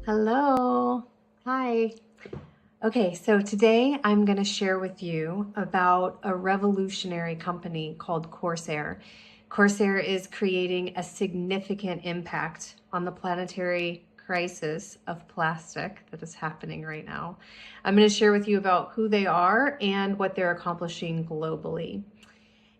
Hello. Hi. Okay, so today I'm going to share with you about a revolutionary company called Corsair. Corsair is creating a significant impact on the planetary crisis of plastic that is happening right now. I'm going to share with you about who they are and what they're accomplishing globally.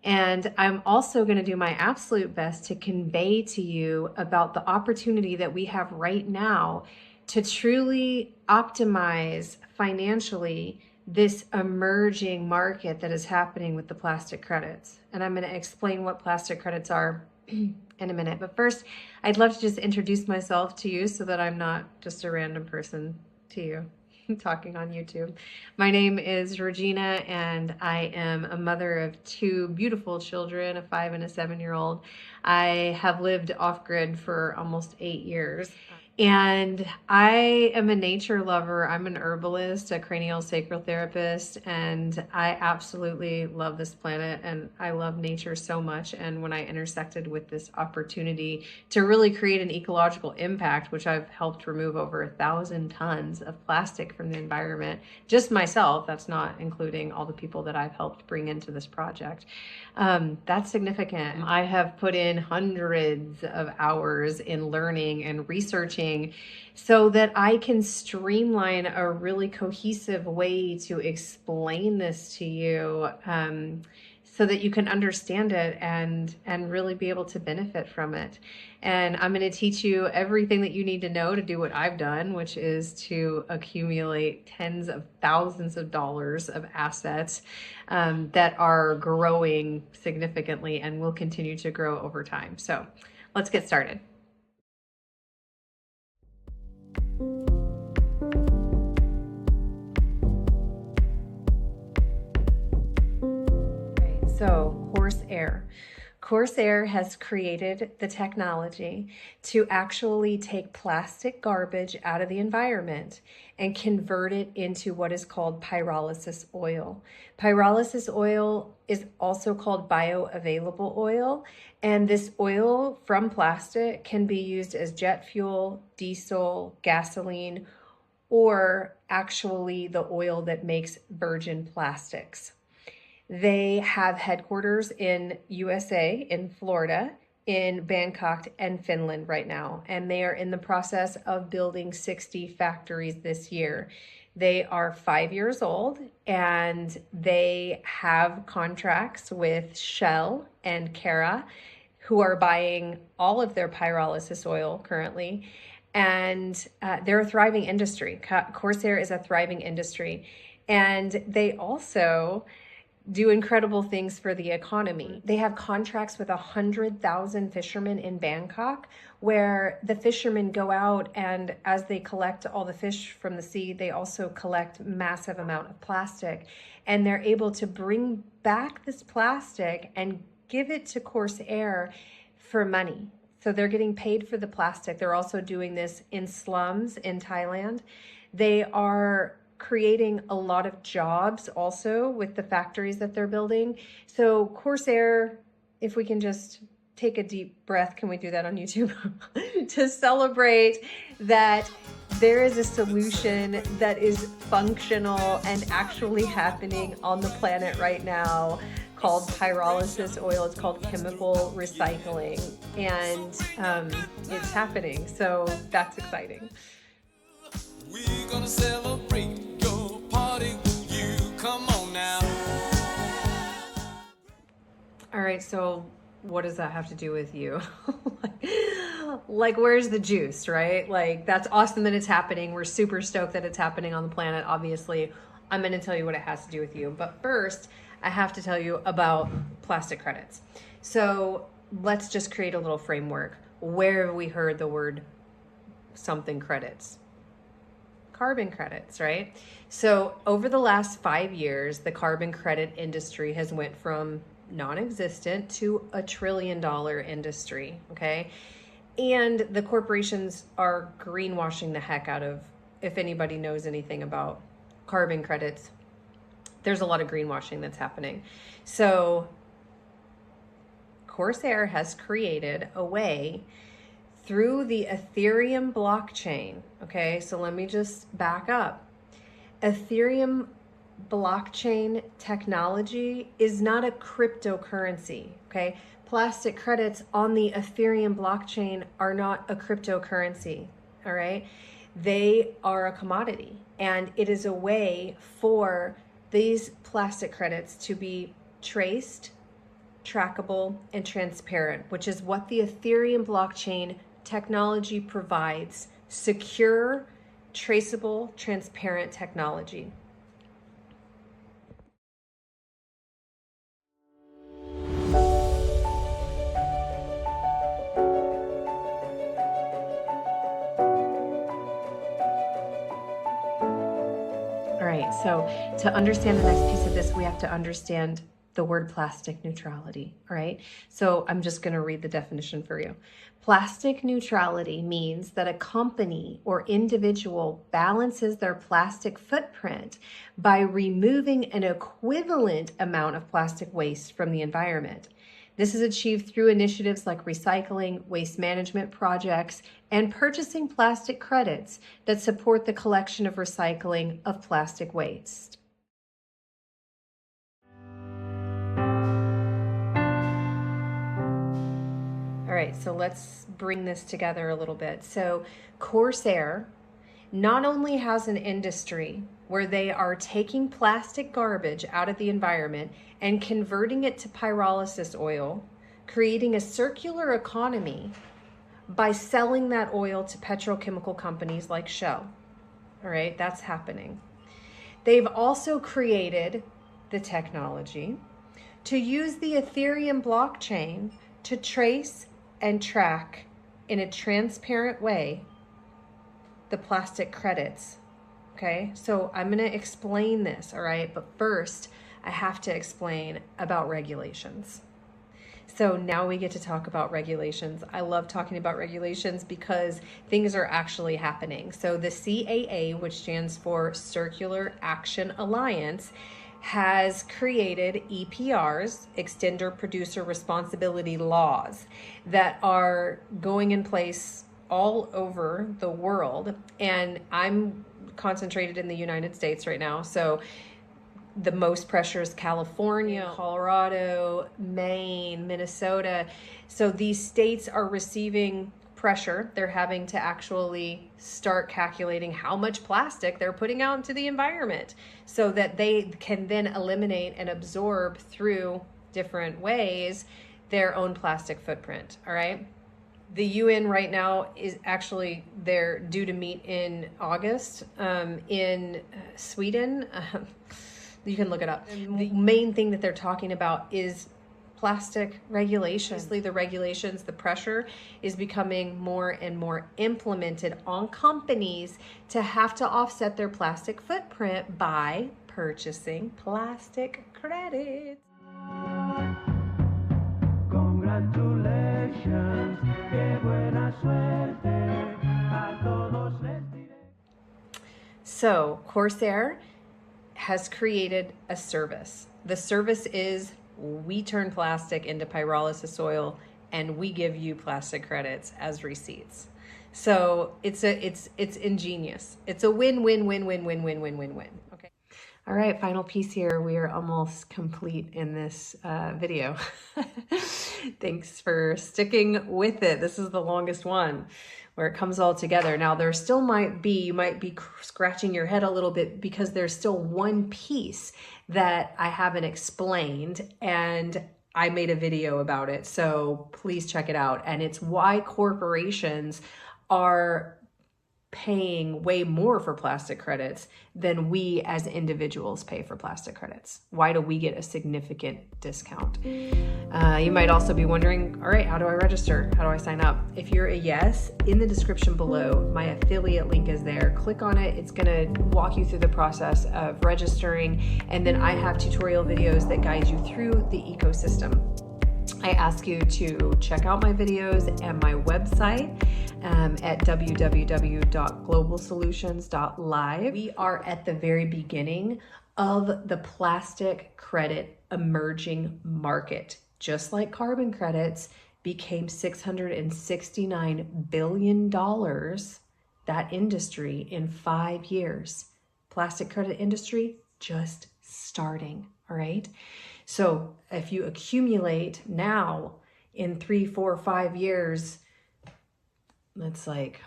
And I'm also going to do my absolute best to convey to you about the opportunity that we have right now to truly optimize financially this emerging market that is happening with the plastic credits. And I'm going to explain what plastic credits are in a minute. But first, I'd love to just introduce myself to you so that I'm not just a random person to you talking on YouTube. My name is Regina, and I am a mother of two beautiful children, a 5 and a 7-year-old. I have lived off-grid for almost 8 years. And I am a nature lover. I'm an herbalist, a cranial sacral therapist, and I absolutely love this planet and I love nature so much. And when I intersected with this opportunity to really create an ecological impact, which I've helped remove over 1,000 tons of plastic from the environment, just myself, that's not including all the people that I've helped bring into this project. That's significant. I have put in hundreds of hours in learning and researching so that I can streamline a really cohesive way to explain this to you, so that you can understand it and really be able to benefit from it. And I'm going to teach you everything that you need to know to do what I've done, which is to accumulate tens of thousands of dollars of assets that are growing significantly and will continue to grow over time. So let's get started. So Corsair. Corsair has created the technology to actually take plastic garbage out of the environment and convert it into what is called pyrolysis oil. Pyrolysis oil is also called bioavailable oil, and this oil from plastic can be used as jet fuel, diesel, gasoline, or actually the oil that makes virgin plastics. They have headquarters in USA, in Florida, in Bangkok, and Finland right now. And they are in the process of building 60 factories this year. They are 5 years old and they have contracts with Shell and Cara, who are buying all of their pyrolysis oil currently. And they're a thriving industry. Corsair is a thriving industry. And they also do incredible things for the economy. They have contracts with 100,000 fishermen in Bangkok, where the fishermen go out and as they collect all the fish from the sea, they also collect massive amount of plastic, and they're able to bring back this plastic and give it to Corsair for money. So they're getting paid for the plastic. They're also doing this in slums in Thailand. They are creating a lot of jobs also with the factories that they're building. So Corsair, if we can just take a deep breath, can we do that on YouTube? To celebrate that there is a solution that is functional and actually happening on the planet right now called pyrolysis oil. It's called chemical recycling, and it's happening. So that's exciting. We're gonna celebrate your party. You come on now. All right, so what does that have to do with you? like, where's the juice, right? Like, that's awesome that it's happening. We're super stoked that it's happening on the planet. Obviously, I'm going to tell you what it has to do with you. But first, I have to tell you about plastic credits. So let's just create a little framework. Where have we heard the word something credits? Carbon credits, right? So over the last 5 years, the carbon credit industry has went from non-existent to $1 trillion industry, okay? And the corporations are greenwashing the heck out of, if anybody knows anything about carbon credits, there's a lot of greenwashing that's happening. So Corsair has created a way through the Ethereum blockchain. Okay, so let me just back up. Ethereum blockchain technology is not a cryptocurrency. Okay, plastic credits on the Ethereum blockchain are not a cryptocurrency. All right, they are a commodity, and it is a way for these plastic credits to be traced, trackable, and transparent, which is what the Ethereum blockchain technology provides. Secure, traceable, transparent technology. All right, so to understand the next piece of this, we have to understand the word plastic neutrality. All right, so I'm just going to read the definition for you. Plastic neutrality means that a company or individual balances their plastic footprint by removing an equivalent amount of plastic waste from the environment. This is achieved through initiatives like recycling, waste management projects, and purchasing plastic credits that support the collection of recycling of plastic waste. All right, so let's bring this together a little bit. So Corsair not only has an industry where they are taking plastic garbage out of the environment and converting it to pyrolysis oil, creating a circular economy by selling that oil to petrochemical companies like Shell. All right, that's happening. They've also created the technology to use the Ethereum blockchain to trace and track in a transparent way the plastic credits. Okay, so I'm going to explain this, all right? But first, I have to explain about regulations. So now we get to talk about regulations. I love talking about regulations because things are actually happening. So the CAA, which stands for Circular Action Alliance, has created EPRs, Extender Producer Responsibility Laws, that are going in place all over the world. And I'm concentrated in the United States right now. So the most pressure is California, Colorado, Maine, Minnesota. So these states are receiving pressure. They're having to actually start calculating how much plastic they're putting out into the environment so that they can then eliminate and absorb through different ways their own plastic footprint. All right. The UN right now is actually, they're due to meet in August in Sweden. You can look it up. The main thing that they're talking about is plastic regulation. Obviously, the regulations, the pressure is becoming more and more implemented on companies to have to offset their plastic footprint by purchasing plastic credits. Congratulations, qué buena suerte, a todos les diré. So, Corsair has created a service. The service is we turn plastic into pyrolysis oil and we give you plastic credits as receipts. So it's ingenious. It's a win-win-win-win-win-win-win-win-win. Okay. All right, final piece here. We are almost complete in this video. Thanks for sticking with it. This is the longest one where it comes all together. Now there still you might be scratching your head a little bit because there's still one piece that I haven't explained and I made a video about it. So please check it out. And it's why corporations are paying way more for plastic credits than we as individuals pay for plastic credits. Why do we get a significant discount? You might also be wondering, all right, how do I register? How do I sign up? If you're a yes, in the description below, my affiliate link is there. Click on it. It's going to walk you through the process of registering. And then I have tutorial videos that guide you through the ecosystem. I ask you to check out my videos and my website at www.globalsolutions.live. We are at the very beginning of the plastic credit emerging market. just like carbon credits, became $669 billion, that industry, in 5 years. Plastic credit industry just starting, all right? So if you accumulate now in 3, 4, 5 years, that's like,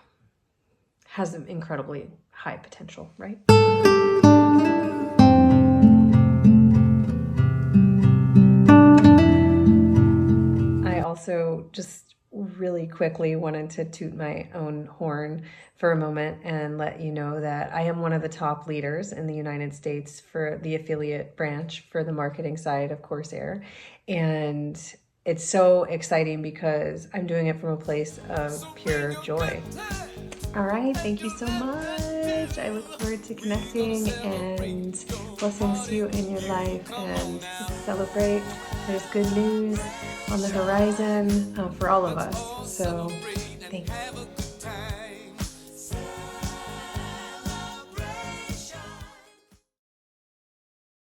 has an incredibly high potential, right? I also just really quickly wanted to toot my own horn for a moment and let you know that I am one of the top leaders in the United States for the affiliate branch for the marketing side of Corsair. And it's so exciting because I'm doing it from a place of pure joy. All right, thank you so much. I look forward to connecting, and blessings to you in your life, and celebrate. There's good news on the horizon for all of us. So thanks.